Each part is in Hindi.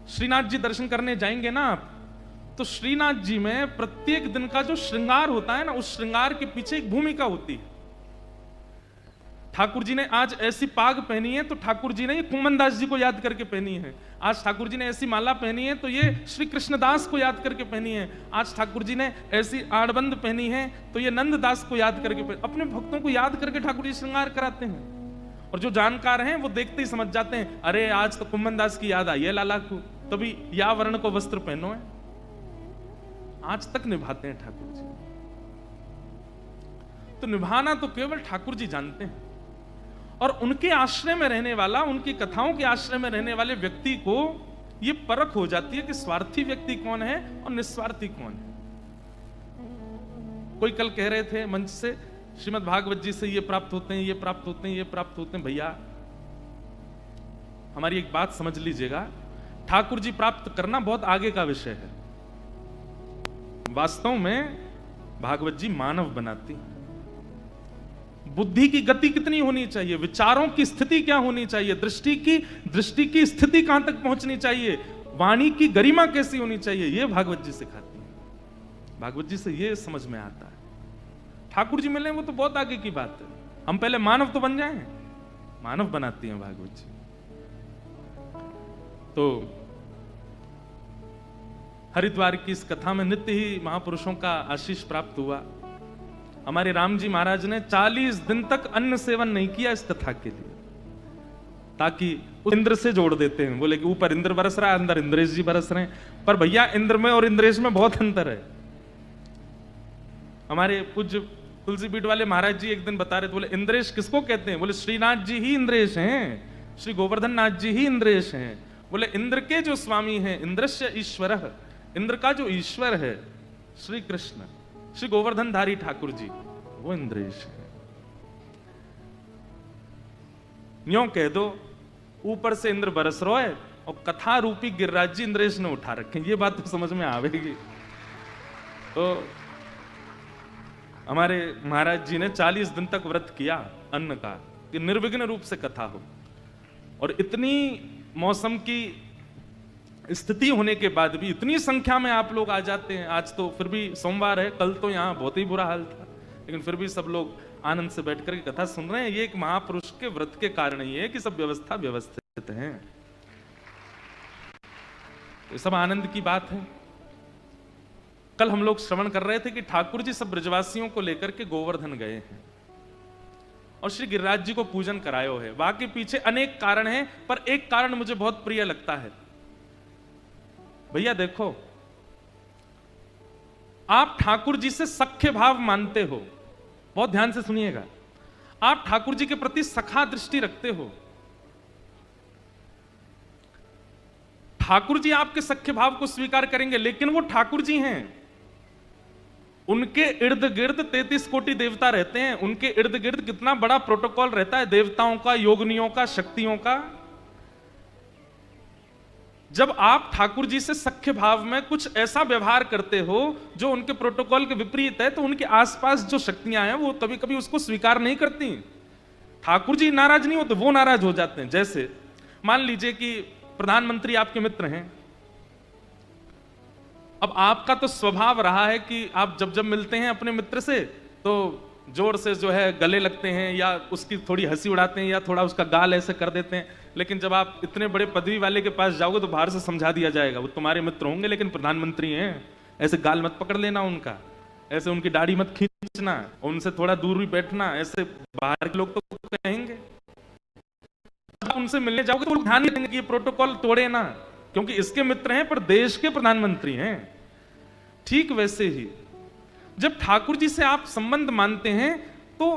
श्रीनाथ जी दर्शन करने जाएंगे ना आप, तो श्रीनाथ जी में प्रत्येक दिन का जो श्रृंगार होता है ना, उस श्रृंगार के पीछे एक भूमिका होती है। ठाकुर जी ने आज ऐसी पाग पहनी है तो ठाकुर जी ने ये कुमनदास जी को याद करके पहनी है। आज ठाकुर जी ने ऐसी माला पहनी है तो ये श्री कृष्णदास को याद करके पहनी है। आज ठाकुर जी ने ऐसी आड़बंद पहनी है तो ये नंददास को याद करके पहनी। अपने भक्तों को याद करके ठाकुर जी श्रृंगार कराते हैं। और जो जानकार हैं वो देखते ही समझ जाते हैं, अरे आज तो कुमनदास की याद आई है लाला को, तभी या वर्ण को वस्त्र पहनो है। आज तक निभाते हैं ठाकुर जी। तो निभाना तो केवल ठाकुर जी जानते हैं। और उनके आश्रय में रहने वाला, उनकी कथाओं के आश्रय में रहने वाले व्यक्ति को यह परख हो जाती है कि स्वार्थी व्यक्ति कौन है और निस्वार्थी कौन है। कोई कल कह रहे थे मंच से, श्रीमद् भागवत जी से ये प्राप्त होते हैं, ये प्राप्त होते हैं, ये प्राप्त होते हैं। भैया हमारी एक बात समझ लीजिएगा, ठाकुर जी प्राप्त करना बहुत आगे का विषय है। वास्तव में भागवत जी मानव बनाती है। बुद्धि की गति कितनी होनी चाहिए, विचारों की स्थिति क्या होनी चाहिए, दृष्टि की स्थिति कहां तक पहुंचनी चाहिए, वाणी की गरिमा कैसी होनी चाहिए, यह भागवत जी सिखाती है। भागवत जी से यह समझ में आता है। ठाकुर जी मिले वो तो बहुत आगे की बात है, हम पहले मानव तो बन जाएं। मानव बनाती हैं भागवत जी। तो हरिद्वार की इस कथा में नित्य ही महापुरुषों का आशीष प्राप्त हुआ। हमारे राम जी महाराज ने 40 दिन तक अन्न सेवन नहीं किया इस कथा के लिए, ताकि इंद्र से जोड़ देते हैं। बोले कि ऊपर इंद्र बरस रहा है, अंदर इंद्रेश जी बरस रहे हैं। पर भैया इंद्र में और इंद्रेश में बहुत अंतर है। हमारे पूज्य तुलसी पीठ वाले महाराज जी एक दिन बता रहे थे, बोले इंद्रेश किसको कहते हैं? बोले श्रीनाथ जी ही इंद्रेश हैं, श्री गोवर्धन नाथ जी ही इंद्रेश हैं। बोले इंद्र के जो स्वामी हैं, इंद्रस्य ईश्वर, इंद्र का जो ईश्वर है श्री कृष्ण, श्री गोवर्धनधारी ठाकुर जी, वो इंद्रेश है। न्यों कह दो ऊपर से इंद्र बरस रहा है और कथा रूपी गिरिराज जी इंद्रेश ने उठा रखे, ये बात तो समझ में आवेगी। तो हमारे महाराज जी ने 40 दिन तक व्रत किया अन्न का, कि निर्विघ्न रूप से कथा हो। और इतनी मौसम की स्थिति होने के बाद भी इतनी संख्या में आप लोग आ जाते हैं। आज तो फिर भी सोमवार है, कल तो यहाँ बहुत ही बुरा हाल था, लेकिन फिर भी सब लोग आनंद से बैठकर के कथा सुन रहे हैं। ये एक महापुरुष के व्रत के कारण ही है कि सब व्यवस्था व्यवस्थित है। ये सब आनंद की बात है। कल हम लोग श्रवण कर रहे थे कि ठाकुर जी सब ब्रजवासियों को लेकर के गोवर्धन गए हैं और श्री गिरिराज जी को पूजन करायो है। वाकई पीछे अनेक कारण हैं, पर एक कारण मुझे बहुत प्रिय लगता है। भैया देखो, आप ठाकुर जी से सख्य भाव मानते हो, बहुत ध्यान से सुनिएगा। आप ठाकुर जी के प्रति सखा दृष्टि रखते हो। ठाकुर जी आपके सख्य भाव को स्वीकार करेंगे, लेकिन वो ठाकुर जी हैं। उनके इर्द गिर्द 33 कोटि देवता रहते हैं। उनके इर्द गिर्द कितना बड़ा प्रोटोकॉल रहता है देवताओं का, योगनियों का, शक्तियों का। जब आप ठाकुर जी से सख्य भाव में कुछ ऐसा व्यवहार करते हो जो उनके प्रोटोकॉल के विपरीत है, तो उनके आसपास जो शक्तियां हैं वो कभी कभी उसको स्वीकार नहीं करती। ठाकुर जी नाराज नहीं होते, वो नाराज हो जाते हैं। जैसे मान लीजिए कि प्रधानमंत्री आपके मित्र हैं। अब आपका तो स्वभाव रहा है कि आप जब जब मिलते हैं अपने मित्र से तो जोर से जो है गले लगते हैं, या उसकी थोड़ी हंसी उड़ाते हैं, या थोड़ा उसका गाल ऐसे कर देते हैं। लेकिन जब आप इतने बड़े पदवी वाले के पास जाओगे तो बाहर से समझा दिया जाएगा, वो तुम्हारे मित्र होंगे लेकिन प्रधानमंत्री हैं, ऐसे गाल मत पकड़ लेना उनका, ऐसे उनकी दाढ़ी मत खींचना, उनसे थोड़ा दूर भी बैठना, ऐसे बाहर के लोग तो कहेंगे। उनसे मिलने जाओगे तो ध्यान नहीं देंगे कि ये प्रोटोकॉल तोड़े ना, क्योंकि इसके मित्र हैं पर देश के प्रधानमंत्री हैं। ठीक वैसे ही जब ठाकुर जी से आप संबंध मानते हैं तो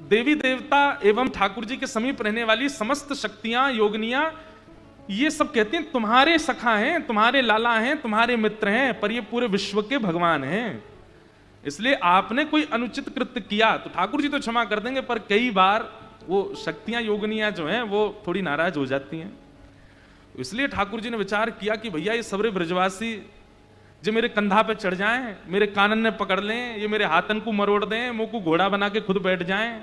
देवी देवता एवं ठाकुर जी के समीप रहने वाली समस्त शक्तियां, योगनियां, ये सब कहते हैं तुम्हारे सखा हैं, तुम्हारे लाला हैं, तुम्हारे मित्र हैं, पर ये पूरे विश्व के भगवान हैं। इसलिए आपने कोई अनुचित कृत्य किया तो ठाकुर जी तो क्षमा कर देंगे, पर कई बार वो शक्तियां, योगनियां जो हैं वो थोड़ी नाराज हो जाती हैं। इसलिए ठाकुर जी ने विचार किया कि भैया ये सबरे ब्रजवासी जो मेरे कंधा पे चढ़ जाएं, मेरे कानन ने पकड़ लें, ये मेरे हाथन को मरोड़ दें, मुंह को घोड़ा बना के खुद बैठ जाएं।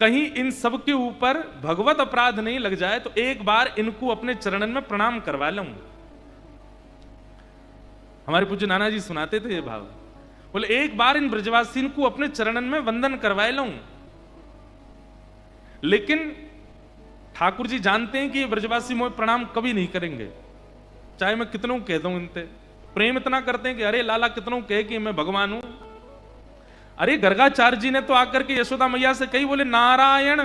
कहीं इन सब के ऊपर भगवत अपराध नहीं लग जाए तो एक बार इनको अपने चरणन में प्रणाम करवा लूं। हमारे पूज्य नाना जी सुनाते थे ये भाव, बोले एक बार इन ब्रजवासी को अपने चरणन में वंदन करवा लूं। लेकिन ठाकुर जी जानते हैं कि ये ब्रजवासी मोह प्रणाम कभी नहीं करेंगे, चाहे मैं कितनों कह दूं। इनते प्रेम इतना करते हैं कि अरे लाला कितनों कहे कि मैं भगवान हूं। अरे गर्गाचार्य जी ने तो आकर के यशोदा मैया से कही, बोले नारायण।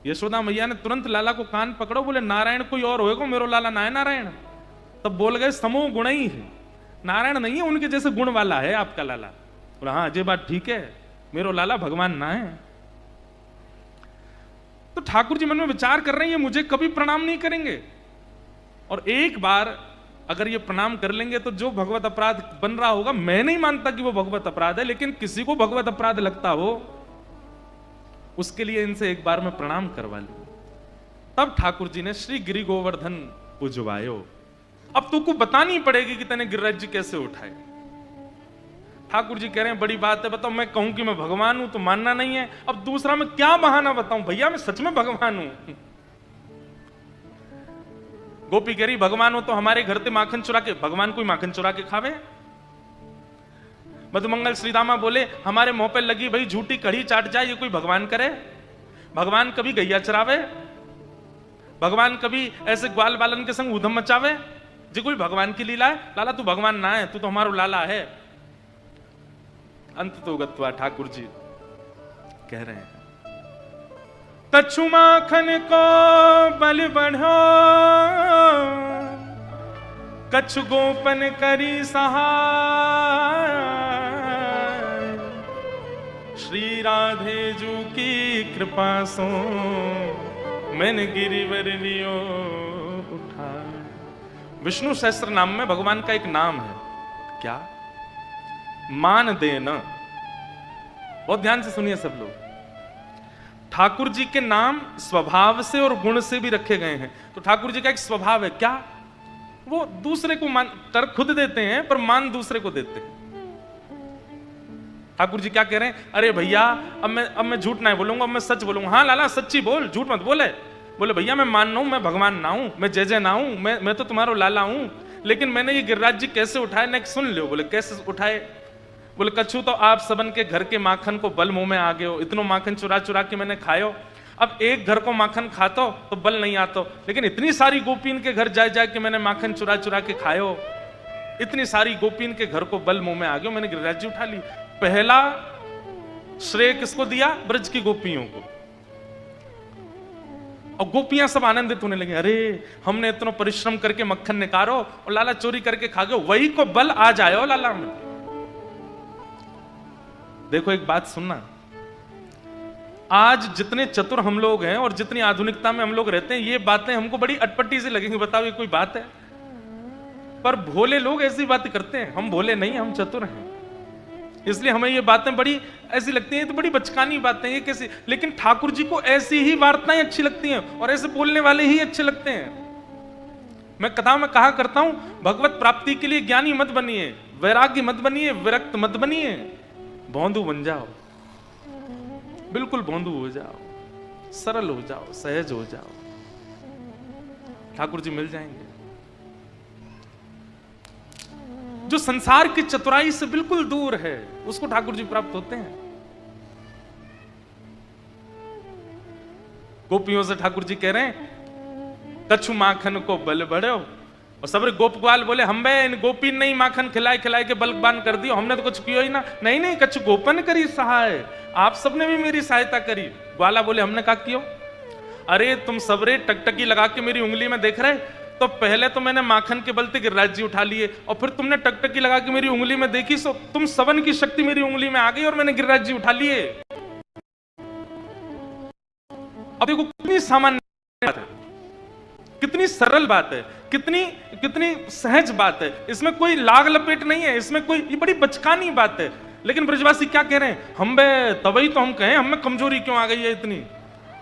यशोदा मैया ने तुरंत लाला को कान पकड़ो, बोले नारायण कोई और होएगा, मेरो लाला ना है नारायण। तब बोल गए समूह गुण ही है, नारायण नहीं है उनके जैसे गुण वाला है आपका लाला। बोला हाँ ये बात ठीक है, मेरो लाला भगवान ना है। तो ठाकुर जी मन में विचार कर रहे हैं ये मुझे कभी प्रणाम नहीं करेंगे, और एक बार अगर ये प्रणाम कर लेंगे तो जो भगवत अपराध बन रहा होगा, मैं नहीं मानता कि वो भगवत अपराध है, लेकिन किसी को भगवत अपराध लगता हो उसके लिए इनसे एक बार मैं प्रणाम करवा लूं। तब ठाकुर जी ने श्री गिरि गोवर्धन पूजवायो। अब तुमको बतानी पड़ेगी कि तने गिरिराज जी कैसे उठाए। ठाकुर जी कह रहे हैं बड़ी बात है, बताओ मैं कहूं कि मैं भगवान हूं तो मानना नहीं है, अब दूसरा मैं क्या बहाना बताऊं, भैया मैं सच में भगवान हूं। गोपी कह रही भगवान हो तो हमारे घर से माखन चुरा के, भगवान कोई माखन चुरा के खावे। मधुमंगल श्रीदामा बोले हमारे मुंह पे लगी भाई झूठी कढ़ी चाट जाए, ये कोई भगवान करे? भगवान कभी गैया चरावे? भगवान कभी ऐसे ग्वाल बालन के संग उधम मचावे? जी कोई भगवान की लीला है? लाला तू भगवान ना है, तू तो हमारा लाला है। अंत तो गत्वा ठाकुर जी कह रहे हैं कछु माखन को बल बढ़ो, कछु गोपन करी सहाय, श्री राधे जू की कृपा सो मैंने गिरिवर लियो उठा। विष्णु सहस्त्र नाम में भगवान का एक नाम है, क्या? मान देना। बहुत ध्यान से सुनिए सब लोग। ठाकुर जी के नाम स्वभाव से और गुण से भी रखे गए हैं। तो ठाकुर जी का एक स्वभाव है, क्या? वो दूसरे को मान कर खुद देते हैं पर मान दूसरे को देते हैं। ठाकुर जी क्या कह रहे हैं? अरे भैया अब मैं झूठ नहीं बोलूंगा, अब मैं सच बोलूंगा। हाँ लाला सच्ची बोल, झूठ मत बोले। बोले भैया मैं मान रहा हूं, मैं भगवान ना हूं, मैं जय जय ना हूं, मैं तो तुम्हारा लाला हूं, लेकिन मैंने ये गिरिराज जी कैसे उठाए ना सुन लो। बोले कैसे उठाए? बोले कछु तो आप सबन के घर के माखन को बल मुंह में आ गए हो, इतनो माखन चुरा चुरा के मैंने खायो। अब एक घर को माखन खातो तो बल नहीं आतो, लेकिन इतनी सारी गोपीन के घर जा के मैंने माखन चुरा चुरा के खायो, इतनी सारी गोपीन के घर को बल मुंह में आ गया, मैंने गिरिराज जी उठा ली। पहला श्रेय किसको दिया? ब्रज की गोपियों को। और गोपियां सब आनंदित होने लगी, अरे हमने इतना परिश्रम करके मक्खन निकालो और लाला चोरी करके खा गए, वही को बल आ जाए लाला में। देखो एक बात सुनना, आज जितने चतुर हम लोग हैं और जितनी आधुनिकता में हम लोग रहते हैं, ये बातें हमको बड़ी अटपटी से लगेंगी। बताओ ये कोई बात है? पर भोले लोग ऐसी बातें करते हैं। हम भोले नहीं, हम चतुर हैं, इसलिए हमें ये बातें बड़ी ऐसी लगती हैं, तो बड़ी बचकानी बातें ये कैसी। लेकिन ठाकुर जी को ऐसी ही वार्ताएं अच्छी लगती हैं और ऐसे बोलने वाले ही अच्छे लगते हैं। मैं कथा में कहा करता हूं, भगवत प्राप्ति के लिए ज्ञानी मत बनिए, वैराग्य मत बनिए, विरक्त मत बनिए, भोंदू बन जाओ, बिल्कुल भोंदू हो जाओ, सरल हो जाओ, सहज हो जाओ, ठाकुर जी मिल जाएंगे। जो संसार की चतुराई से बिल्कुल दूर है, उसको ठाकुर जी प्राप्त होते हैं। गोपियों से ठाकुर जी कह रहे हैं कछु माखन को बल बढ़ो, और सबरे गोपवाल बोले हम बे इन गोपी नहीं माखन खिलाए खिलाए के बलबान कर दियो, हमने तो कुछ किया ही ना। नहीं नहीं कछु गोपन करी सहाय, आप सबने भी मेरी सहायता करी। ग्वाला बोले हमने क्या किया? अरे तुम सबरे टकटकी लगा के मेरी उंगली में देख रहे, तो पहले तो मैंने माखन के बल से गिरिराज जी उठा लिए, और फिर तुमने टकटकी लगा के मेरी उंगली में देखी, सो तुम सबन की शक्ति मेरी उंगली में आ गई और मैंने गिरिराज जी उठा लिए। अब देखो कितनी सामान्य बात है, कितनी सरल बात है, कितनी कितनी सहज बात है, इसमें कोई लाग लपेट नहीं है, इसमें कोई ये बड़ी बचकानी बात है। लेकिन ब्रजवासी क्या कह रहे हैं? हम बे तभी तो हम कहें हमें कमजोरी क्यों आ गई है इतनी,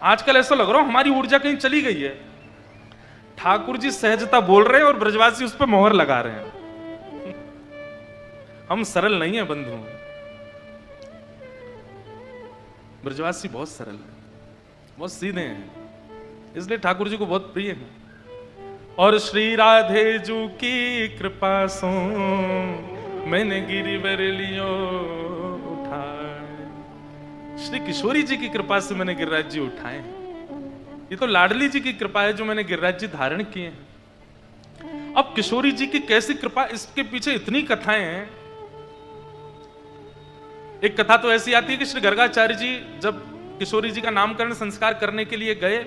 आजकल ऐसा लग रहा है हमारी ऊर्जा कहीं चली गई है। ठाकुर जी सहजता बोल रहे हैं और ब्रजवासी उस पर मोहर लगा रहे हैं। हम सरल नहीं है बंधु। ब्रजवासी बहुत सरल है, बहुत सीधे हैं, इसलिए ठाकुर जी को बहुत प्रिय है। और श्री राधे जू की कृपा सो मैंने गिरिवर लियो उठाए। श्री किशोरी जी की कृपा से मैंने गिरिराज जी उठाए हैं। ये तो लाडली जी की कृपा है जो मैंने गिरिराज जी धारण किए हैं। अब किशोरी जी की कैसी कृपा, इसके पीछे इतनी कथाएं हैं। एक कथा तो ऐसी आती है कि श्री गर्गाचार्य जी जब किशोरी जी का नामकरण संस्कार करने के लिए गए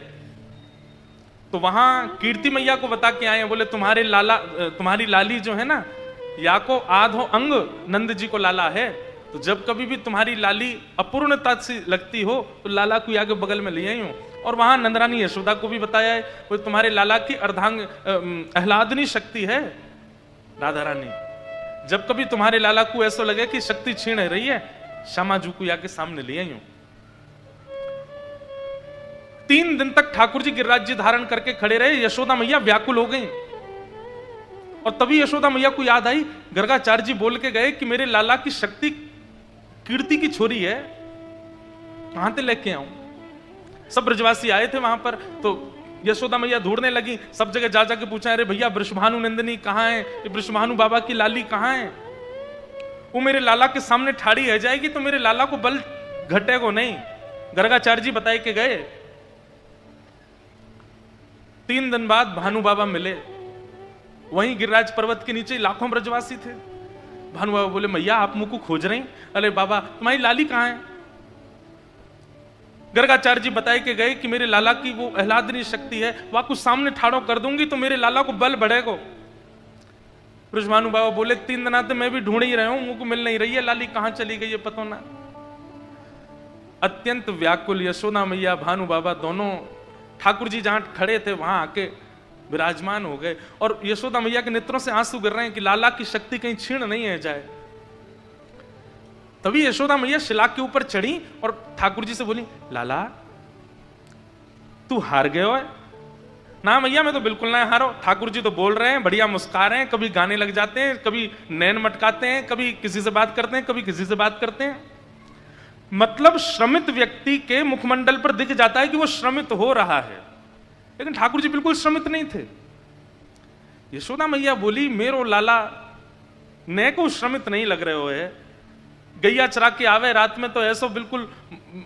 तो वहां कीर्ति मैया को बता के आए, बोले तुम्हारी लाली जो है ना, या को आधो अंग नंद जी को लाला है, तो जब कभी भी तुम्हारी लाली अपूर्णता सी लगती हो तो लाला को आगे बगल में ले आई हूं। और वहां नंदरानी यशोदा को भी बताया है, वो तुम्हारे लाला की अर्धांग आह्लादनी शक्ति है राधा रानी। जब कभी तुम्हारे लाला को ऐसा लगे कि शक्ति छीन रही है, श्यामा जू को आके सामने ले आई हूं। 3 दिन तक ठाकुर जी गिरिराज जी धारण करके खड़े रहे। यशोदा मैया व्याकुल हो गई और तभी यशोदा मैया को याद आई, गर्गाचार्य जी बोल के गए कि मेरे लाला की शक्ति कीर्ति की छोरी है, कहां से लेके आऊं। सब ब्रजवासी आए थे वहां पर, तो यशोदा मैया ढूंढने लगी, सब जगह जा जाके पूछा, अरे भैया वृषभानु नंदिनी कहां है, वृषभानु बाबा की लाली कहां है। वो मेरे लाला के सामने ठाड़ी रह जाएगी तो मेरे लाला को बल घटेगा नहीं। गर्गाचार्य जी बताए के गए। 3 दिन बाद भानु बाबा मिले, वहीं गिरिराज पर्वत के नीचे लाखों ब्रजवासी थे। भानु बाबा बोले, मैया आप मुझ को खोज रही? अरे बाबा तुम्हारी लाली कहां है? गर्गाचार्य जी बताए के गए कि मेरे लाला की वो आह्लादनी शक्ति है, वहां कुछ सामने ठाड़ो कर दूंगी तो मेरे लाला को बल बढ़ेगा। ब्रजभानु बाबा बोले, 3 दिन आते मैं भी ढूंढ ही रहा हूं, मुझको मिल नहीं रही है, लाली कहां चली गई है पता ना। अत्यंत व्याकुल यशोदा मैया भानु बाबा दोनों ठाकुर जी जहां खड़े थे वहां आके विराजमान हो गए और यशोदा मैया के नेत्रों से आंसू गिर रहे हैं कि लाला की शक्ति कहीं छीण नहीं है जाए। तभी यशोदा मैया शिला के ऊपर चढ़ी और ठाकुर जी से बोली, लाला तू हार गए हो? ना मैया मैं तो बिल्कुल ना हारो। ठाकुर जी तो बोल रहे हैं, बढ़िया मुस्कुरा रहे हैं, कभी गाने लग जाते हैं, कभी नैन मटकाते हैं, कभी किसी से बात करते हैं, कभी किसी से बात करते हैं। मतलब श्रमित व्यक्ति के मुखमंडल पर दिख जाता है कि वो श्रमित हो रहा है, लेकिन ठाकुर जी बिल्कुल श्रमित नहीं थे। यशोदा मैया बोली, मेरो लाला ने को श्रमित नहीं लग रहे हो है, गैया चरा के आवे रात में तो ऐसो बिल्कुल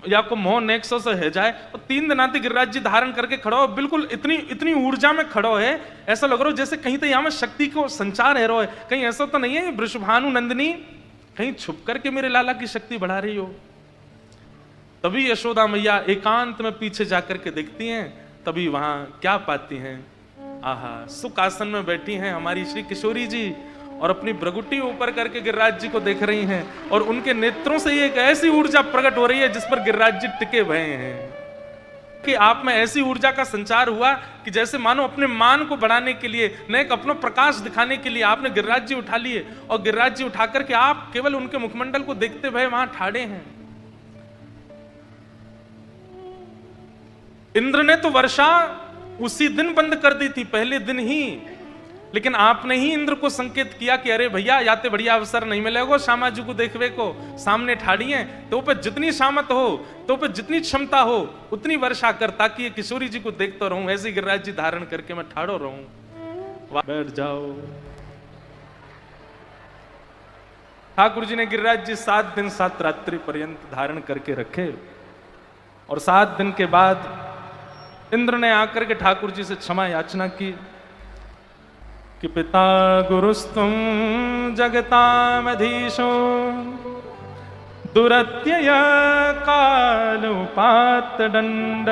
या को मोह नेक्सो से है जाए, और 3 दिन आते गिरिराज जी धारण करके खड़ो हो, बिल्कुल इतनी ऊर्जा में खड़ो है, ऐसा लग रहा हो जैसे कहीं तो यहाँ में शक्ति को संचार है रो है, कहीं ऐसा तो नहीं है वृषभानु नंदिनी कहीं छुप करके मेरे लाला की शक्ति बढ़ा रही हो। तभी यशोदा मैया एकांत में पीछे जाकर के देखती हैं, तभी वहां क्या पाती हैं, आहा सुख आसन में बैठी हैं हमारी श्री किशोरी जी और अपनी ब्रगुटी ऊपर करके गिरिराज जी को देख रही हैं और उनके नेत्रों से एक ऐसी ऊर्जा प्रकट हो रही है जिस पर गिरिराज जी टिके हुए हैं कि आप में ऐसी ऊर्जा का संचार हुआ कि जैसे मानो अपने मान को बढ़ाने के लिए, न अपना प्रकाश दिखाने के लिए आपने गिरिराज जी उठा लिए और गिरिराज जी उठा करके आप केवल उनके मुखमंडल को देखते हुए वहां ठाड़े हैं। इंद्र ने तो वर्षा उसी दिन बंद कर दी थी, पहले दिन ही, लेकिन आपने ही इंद्र को संकेत किया कि अरे भैया याते बढ़िया अवसर नहीं मिलेगा श्यामा जी को देखने को, सामने ठाड़ी है तो पे जितनी सामत हो, तो पे जितनी क्षमता हो उतनी वर्षा कर, ताकि ये किशोरी जी को देखता रहूं, ऐसे गिरिराज जी धारण करके मैं ठाड़ो रहूं। बैठ जाओ। ठाकुर जी ने गिरिराज जी 7 दिन 7 रात्रि पर्यंत धारण करके रखे और 7 दिन के बाद इंद्र ने आकर के ठाकुर जी से क्षमा याचना की कि पिता गुरुस्तुम जगतामधीशो दुरत्यय कालोपात दंड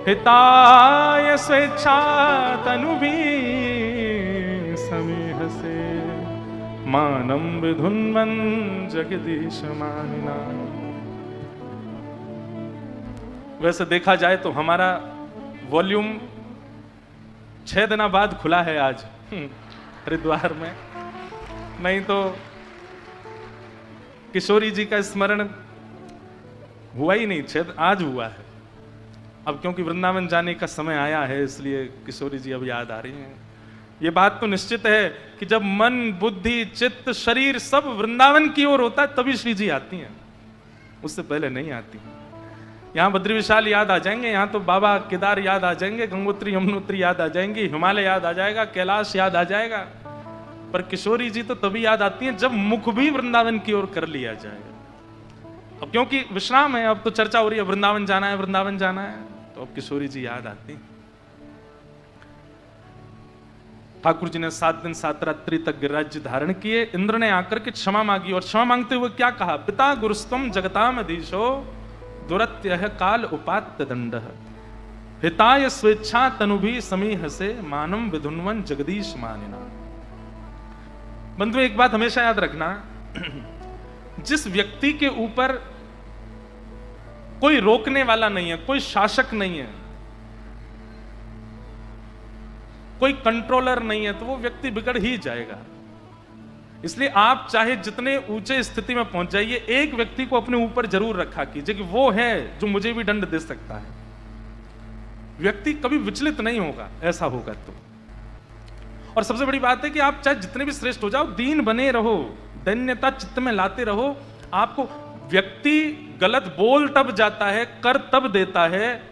हिताय स्वेच्छा तनुभी समीह से मानम विधुन्वन जगदीश मानिना। वैसे देखा जाए तो हमारा वॉल्यूम 6 दिना बाद खुला है आज हरिद्वार में, नहीं तो किशोरी जी का स्मरण हुआ ही नहीं, आज हुआ है। अब क्योंकि वृंदावन जाने का समय आया है इसलिए किशोरी जी अब याद आ रही हैं। ये बात तो निश्चित है कि जब मन बुद्धि चित्त शरीर सब वृंदावन की ओर होता है तभी श्री जी आती हैं। उससे पहले नहीं आती। यहाँ बद्री विशाल याद आ जाएंगे, यहाँ तो बाबा केदार याद आ जाएंगे, गंगोत्री यमुनोत्री याद आ जाएंगी, हिमालय याद आ जाएगा, कैलाश याद आ जाएगा। पर किशोरी जी तो तभी याद आती हैं जब मुख भी वृंदावन की ओर कर लिया जाएगा। अब क्योंकि विश्राम है, अब तो चर्चा हो रही है वृंदावन जाना है, वृंदावन जाना है, तो अब किशोरी जी याद आती हैं। ठाकुर जी ने 7 दिन 7 रात्रि तक गिरिराज्य धारण किए। इंद्र ने आकर के क्षमा मांगी, और क्षमा मांगते हुए क्या कहा? पिता गुरुस्तम जगताम अधीशो दुरत्यः काल उपात्त दंड हिताय स्वेच्छा तनुभि समीह से मानम विधुन्वन जगदीश मानिना। बंधु एक बात हमेशा याद रखना, जिस व्यक्ति के ऊपर कोई रोकने वाला नहीं है, कोई शासक नहीं है, कोई कंट्रोलर नहीं है, तो वो व्यक्ति बिगड़ ही जाएगा। इसलिए आप चाहे जितने ऊंचे स्थिति में पहुंच जाइए, एक व्यक्ति को अपने ऊपर जरूर रखा कीजिए कि वो है जो मुझे भी दंड दे सकता है। व्यक्ति कभी विचलित नहीं होगा, ऐसा होगा तो। और सबसे बड़ी बात है कि आप चाहे जितने भी श्रेष्ठ हो जाओ, दीन बने रहो, दैन्यता चित्त में लाते रहो। आपको व्यक्ति गलत बोल तब जाता है, कर तब देता है,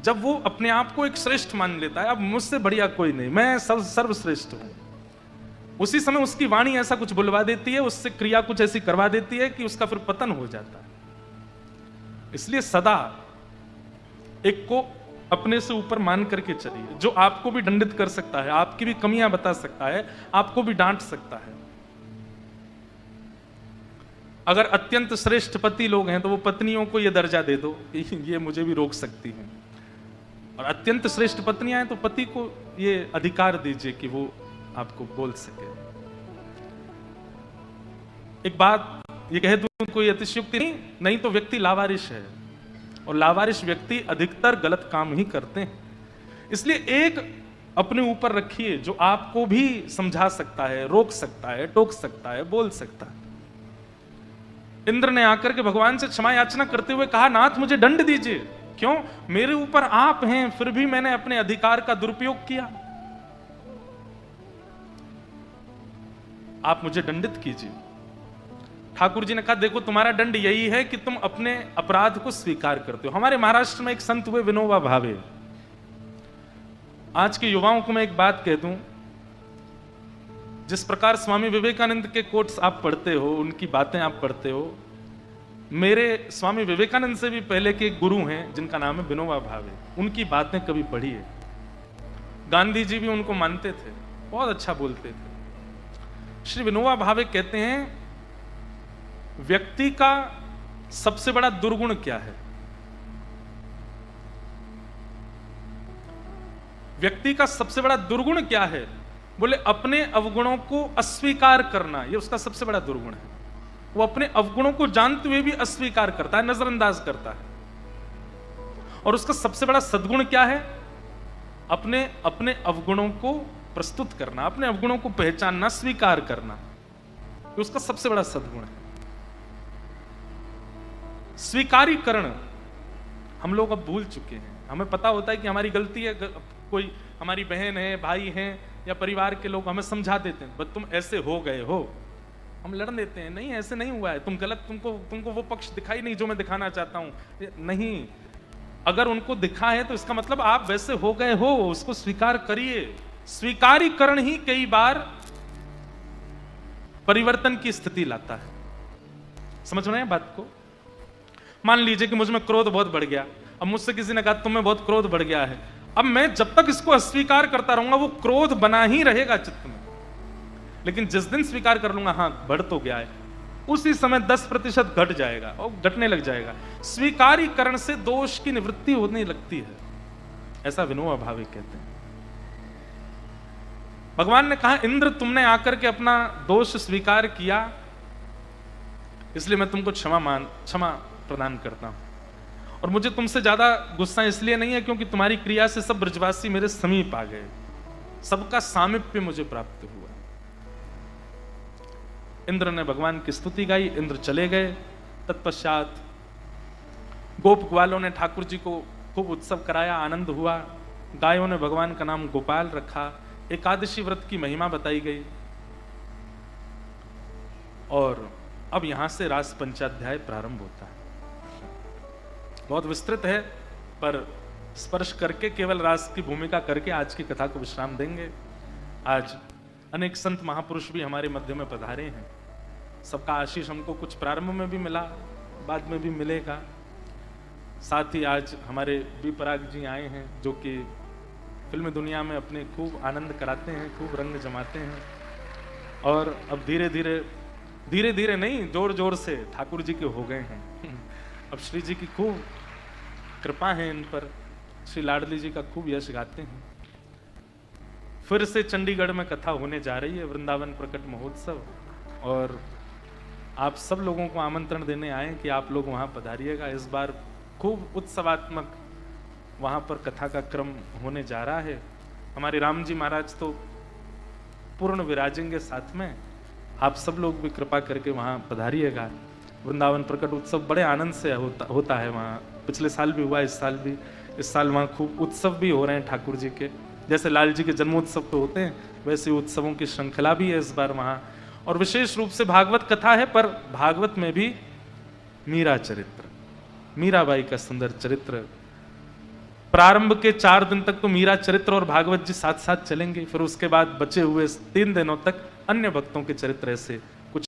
जब वो अपने आप को एक श्रेष्ठ मान लेता है। अब मुझसे बढ़िया कोई नहीं, मैं सर्वश्रेष्ठ हूं। उसी समय उसकी वाणी ऐसा कुछ बुलवा देती है, उससे क्रिया कुछ ऐसी करवा देती है कि उसका फिर पतन हो जाता है। इसलिए सदा एक को अपने से ऊपर मान करके चलिए, जो आपको भी दंडित कर सकता है, आपकी भी कमियां बता सकता है, आपको भी डांट सकता है। अगर अत्यंत श्रेष्ठ पति लोग हैं तो वो पत्नियों को यह दर्जा दे दो कि ये मुझे भी रोक सकती हैं, और अत्यंत श्रेष्ठ पत्नियां हैं तो पति को ये अधिकार दीजिए कि वो आपको बोल सके। एक बात ये कह दूं, कोई अतिशयोक्ति नहीं तो व्यक्ति लावारिश है, और लावारिश व्यक्ति अधिकतर गलत काम ही करते हैं। इसलिए एक अपने ऊपर रखिए जो आपको भी समझा सकता है, रोक सकता है, टोक सकता है, बोल सकता है। इंद्र ने आकर के भगवान से क्षमा याचना करते हुए कहा, नाथ मुझे दंड दीजिए। क्यों? मेरे ऊपर आप हैं, फिर भी मैंने अपने अधिकार का दुरुपयोग किया, आप मुझे दंडित कीजिए। ठाकुर जी ने कहा, देखो तुम्हारा दंड यही है कि तुम अपने अपराध को स्वीकार करते हो। हमारे महाराष्ट्र में एक संत हुए विनोबा भावे। आज के युवाओं को मैं एक बात कह दूं, जिस प्रकार स्वामी विवेकानंद के कोट्स आप पढ़ते हो, उनकी बातें आप पढ़ते हो, मेरे स्वामी विवेकानंद से भी पहले के गुरु हैं जिनका नाम है विनोबा भावे, उनकी बातें कभी पढ़िए। गांधी जी भी उनको मानते थे, बहुत अच्छा बोलते थे। श्री विनोबा भावे कहते हैं, व्यक्ति का सबसे बड़ा दुर्गुण क्या है? व्यक्ति का सबसे बड़ा दुर्गुण क्या है? बोले अपने अवगुणों को अस्वीकार करना, यह उसका सबसे बड़ा दुर्गुण है। वो अपने अवगुणों को जानते हुए भी अस्वीकार करता है, नजरअंदाज करता है। और उसका सबसे बड़ा सद्गुण क्या है? अपने अपने अवगुणों को प्रस्तुत करना, अपने अवगुणों को पहचानना, स्वीकार करना, ये उसका सबसे बड़ा सद्गुण है। स्वीकारीकरण हम लोग अब भूल चुके हैं। हमें पता होता है कि हमारी गलती है, कोई हमारी बहन है, भाई है, या परिवार के लोग हमें समझा देते हैं, बस तुम ऐसे हो गए हो, हम लड़ देते हैं, नहीं ऐसे नहीं हुआ है, तुम गलत, तुमको वो पक्ष दिखाई नहीं जो मैं दिखाना चाहता हूं। नहीं, अगर उनको दिखा है तो इसका मतलब आप वैसे हो गए हो, उसको स्वीकार करिए। स्वीकारीकरण ही कई बार परिवर्तन की स्थिति लाता है। समझ रहे हैं बात को? मान लीजिए कि मुझ में क्रोध बहुत बढ़ गया, अब मुझसे किसी ने कहा तुम्हें बहुत क्रोध बढ़ गया है, अब मैं जब तक इसको अस्वीकार करता रहूंगा वो क्रोध बना ही रहेगा चित्त में। लेकिन जिस दिन स्वीकार कर लूंगा हाँ बढ़ तो गया है, उसी समय 10% घट जाएगा और घटने लग जाएगा। स्वीकारीकरण से दोष की निवृत्ति होने लगती है, ऐसा विनोबा भावे कहते हैं। भगवान ने कहा, इंद्र तुमने आकर के अपना दोष स्वीकार किया, इसलिए मैं तुमको क्षमा प्रदान करता हूं। और मुझे तुमसे ज्यादा गुस्सा इसलिए नहीं है क्योंकि तुम्हारी क्रिया से सब ब्रजवासी मेरे समीप आ गए, सबका सामीप्य मुझे प्राप्त हुआ। इंद्र ने भगवान की स्तुति गाई, इंद्र चले गए। तत्पश्चात गोप ग्वालों ने ठाकुर जी को खूब उत्सव कराया, आनंद हुआ। गायों ने भगवान का नाम गोपाल रखा। एकादशी व्रत की महिमा बताई गई। और अब यहां से रास पंचाध्याय प्रारंभ होता है। बहुत विस्तृत है, पर स्पर्श करके केवल रास की भूमिका करके आज की कथा को विश्राम देंगे। आज अनेक संत महापुरुष भी हमारे मध्य में पधारे हैं। सबका आशीष हमको कुछ प्रारंभ में भी मिला, बाद में भी मिलेगा। साथ ही आज हमारे बी पराग जी आए हैं, जो कि फिल्म दुनिया में अपने खूब आनंद कराते हैं, खूब रंग जमाते हैं। और अब धीरे धीरे नहीं, जोर जोर से ठाकुर जी के हो गए हैं। अब श्री जी की खूब कृपा है इन पर, श्री लाडली जी का खूब यश गाते हैं। फिर से चंडीगढ़ में कथा होने जा रही है, वृंदावन प्रकट महोत्सव, और आप सब लोगों को आमंत्रण देने आए कि आप लोग वहां पधारिएगा। इस बार खूब उत्सवात्मक वहां पर कथा का क्रम होने जा रहा है। हमारे राम जी महाराज तो पूर्ण विराजेंगे साथ में, आप सब लोग भी कृपा करके वहां पधारिएगा। वृंदावन प्रकट उत्सव बड़े आनंद से होता है वहाँ। पिछले साल भी हुआ, इस साल भी। इस साल वहाँ खूब उत्सव भी हो रहे हैं ठाकुर जी के, जैसे लाल जी के जन्मोत्सव पे होते हैं, वैसे उत्सवों की श्रृंखला भी है इस बार वहाँ। और विशेष रूप से भागवत कथा है, पर भागवत में भी मीरा चरित्र, मीराबाई का सुंदर चरित्र। प्रारंभ के 4 दिन तक तो मीरा चरित्र और भागवत जी साथ साथ चलेंगे, फिर उसके बाद बचे हुए 3 दिनों तक अन्य भक्तों के चरित्र ऐसे